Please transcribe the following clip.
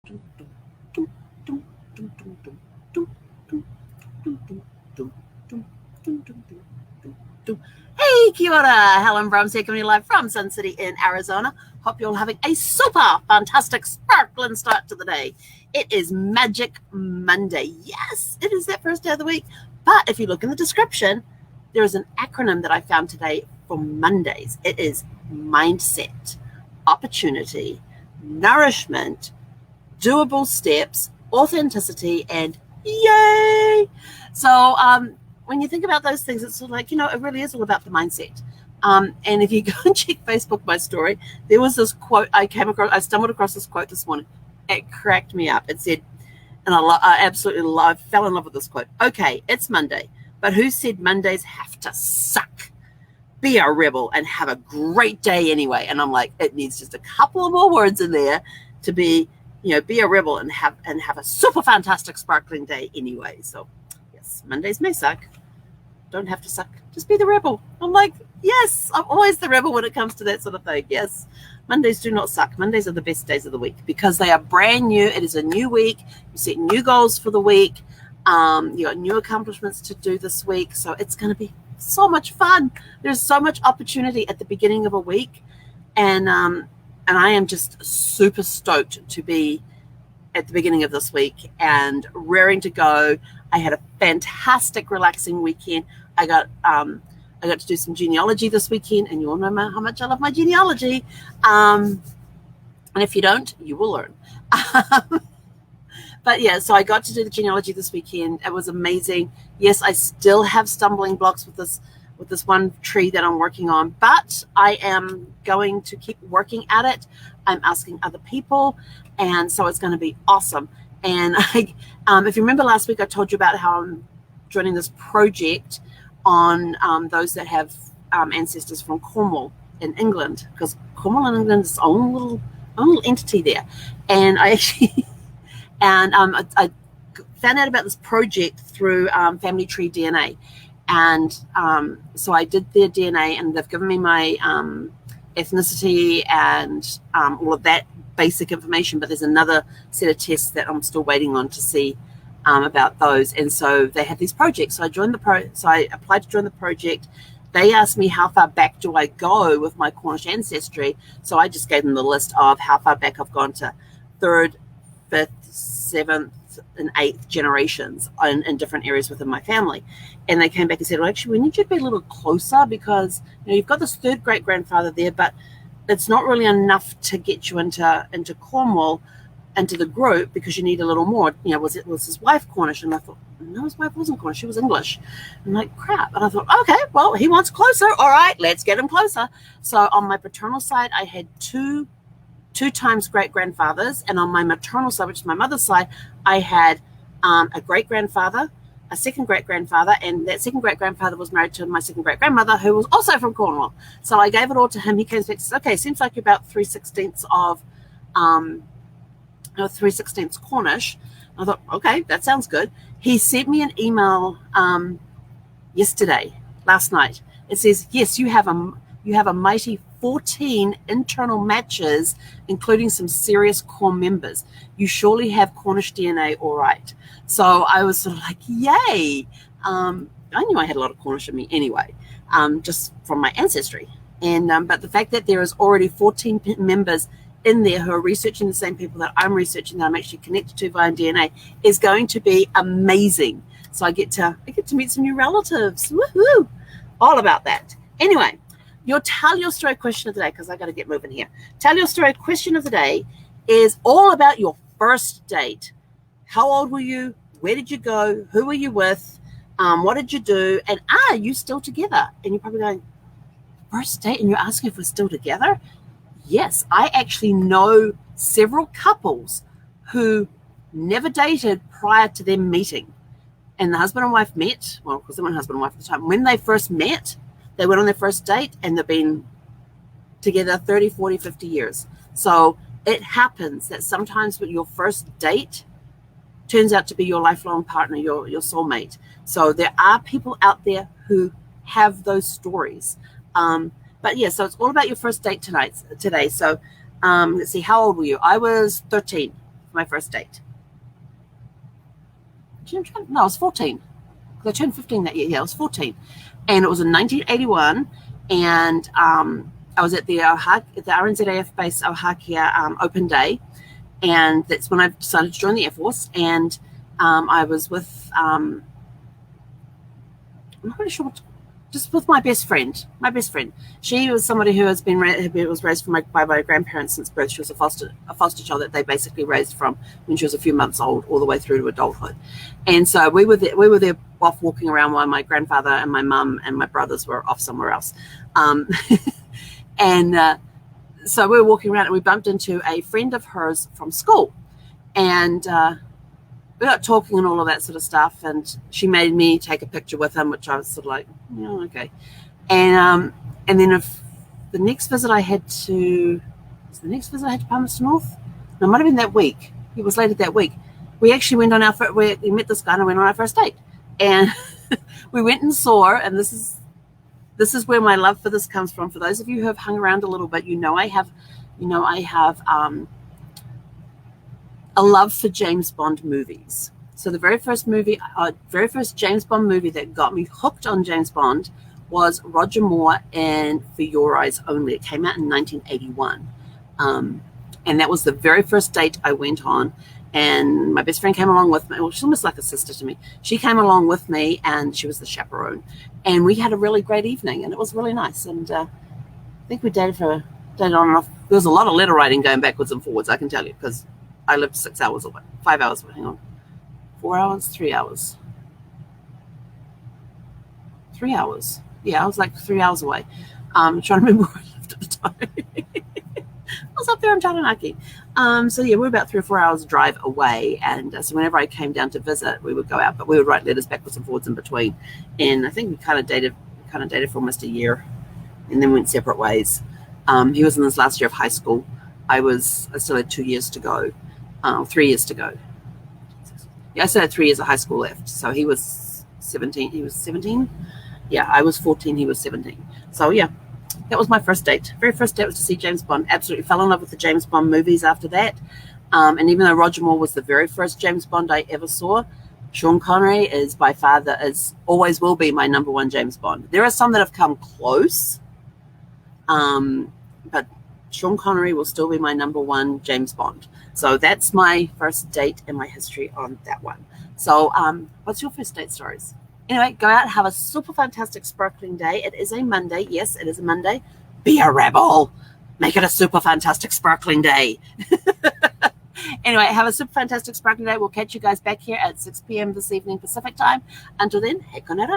Hey, kia ora, Helen Brahms here, coming live from Sun City in Arizona. Hope you're all having a super fantastic, sparkling start to the day. It is Magic Monday. Yes, it is that first day of the week. But if you look in the description, there is an acronym that I found today for Mondays. It is mindset, opportunity, nourishment, doable steps, authenticity, and yay. So when you think about those things, it's sort of like, it really is all about the mindset. And if you go and check Facebook, my story, there was this quote I stumbled across this quote this morning. It cracked me up. It said, and I fell in love with this quote. Okay, it's Monday, but who said Mondays have to suck? Be a rebel and have a great day anyway. And I'm like, it needs just a couple of more words in there to be, be a rebel and have a super fantastic sparkling day anyway. So yes, Mondays may suck. Don't have to suck. Just be the rebel. I'm like, yes, I'm always the rebel when it comes to that sort of thing. Yes, Mondays do not suck. Mondays are the best days of the week because they are brand new. It is a new week. You set new goals for the week. You got new accomplishments to do this week. So it's going to be so much fun. There's so much opportunity at the beginning of a week. And I am just super stoked to be at the beginning of this week and raring to go. I had a fantastic, relaxing weekend. I got to do some genealogy this weekend, and you all know how much I love my genealogy. And if you don't, you will learn. But yeah, so I got to do the genealogy this weekend. It was amazing. Yes, I still have stumbling blocks with this one tree that I'm working on, but I am going to keep working at it. I'm asking other people, and so it's going to be awesome. And if you remember last week, I told you about how I'm joining this project on those that have ancestors from Cornwall in England, because Cornwall in England is its own little entity there. And I actually I found out about this project through Family Tree DNA. And so I did their DNA, and they've given me my ethnicity and all of that basic information, but there's another set of tests that I'm still waiting on to see about those. And so they have these projects. So I applied to join the project. They asked me how far back do I go with my Cornish ancestry. So I just gave them the list of how far back I've gone to 3rd, 5th, 7th, and 8th generations in different areas within my family. And they came back and said, well, actually, we need you to be a little closer because you've got this 3rd great-grandfather there, but it's not really enough to get you into Cornwall, into the group, because you need a little more. Was his wife Cornish? And I thought, no, his wife wasn't Cornish. She was English. I'm like, crap. And I thought, okay, well, he wants closer. All right, let's get him closer. So on my paternal side, I had two times great-grandfathers. And on my maternal side, which is my mother's side, I had a great-grandfather, a second great-grandfather, and that second great-grandfather was married to my second great-grandmother, who was also from Cornwall. So I gave it all to him. He came back and said, okay, seems like you're about 3/16 of 3/16 Cornish. I thought, okay, that sounds good. He sent me an email last night. It says, yes, you have a mighty 14 internal matches, including some serious core members. You surely have Cornish DNA, all right. So I was sort of like, yay. I knew I had a lot of Cornish in me anyway, just from my ancestry. And but the fact that there is already 14 members in there who are researching the same people that I'm researching, that I'm actually connected to via DNA, is going to be amazing. So I get to meet some new relatives. Woohoo! All about that. Anyway, your Tell Your Story question of the day, because I got to get moving here. Tell Your Story question of the day is all about your first date. How old were you? Where did you go? Who were you with? What did you do? And are you still together? And you're probably going, first date, and you're asking if we're still together? Yes, I actually know several couples who never dated prior to them meeting. And the husband and wife met, well, because they weren't husband and wife at the time. When they first met, they went on their first date, and they've been together 30, 40, 50 years. So it happens that sometimes with your first date turns out to be your lifelong partner, your soulmate. So there are people out there who have those stories. But yeah, so it's all about your first date today. So let's see, how old were you? I was 13. for my first date. No, I was 14. Because I turned 15 that year. Yeah, I was 14. And it was in 1981. And I was at the RNZAF base Ohakia Open Day. And that's when I decided to join the Air Force. And I was with, I'm not really sure what, just with my best friend. She was somebody who was raised by my grandparents since birth. She was a foster child that they basically raised from when she was a few months old all the way through to adulthood. And so we were there off walking around while my grandfather and my mum and my brothers were off somewhere else. So we were walking around and we bumped into a friend of hers from school. And we got talking and all of that sort of stuff, and she made me take a picture with him, which I was sort of like, yeah, okay. And then if the next visit I had to Palmerston North? No, it might have been that week. It was later that week. We actually went on we met this guy and went on our first date. And we went and saw, and this is where my love for this comes from. For those of you who have hung around a little bit, I have a love for James Bond movies. So the very first James Bond movie that got me hooked on James Bond was Roger Moore and For Your Eyes Only. It came out in 1981. And that was the very first date I went on. And my best friend came along with me. Well, she's almost like a sister to me. She came along with me, and she was the chaperone. And we had a really great evening, and it was really nice. And I think we dated on and off. There was a lot of letter writing going backwards and forwards, I can tell you, because I lived 6 hours away, 5 hours away. Hang on. 4 hours, 3 hours. 3 hours. Yeah, I was like 3 hours away. I'm trying to remember where I lived at the time. I was up there in Taranaki. So yeah, we're about 3 or 4 hours drive away. And so whenever I came down to visit, we would go out, but we would write letters backwards and forwards in between. And I think we kind of dated for almost a year and then went separate ways. He was in his last year of high school. I still had 2 years to go. 3 years to go. Yeah, I still had 3 years of high school left. So he was 17. He was 17. Yeah, I was 14. He was 17. So yeah, that was my first date. Very first date was to see James Bond. Absolutely fell in love with the James Bond movies after that. And even though Roger Moore was the very first James Bond I ever saw, Sean Connery is by far always will be my number one James Bond. There are some that have come close, but Sean Connery will still be my number one James Bond. So that's my first date and my history on that one. So what's your first date stories? Anyway, go out, have a super fantastic sparkling day. It is a Monday. Yes, it is a Monday. Be a rebel. Make it a super fantastic sparkling day. Anyway, have a super fantastic sparkling day. We'll catch you guys back here at 6 p.m. this evening Pacific time. Until then, heck on it.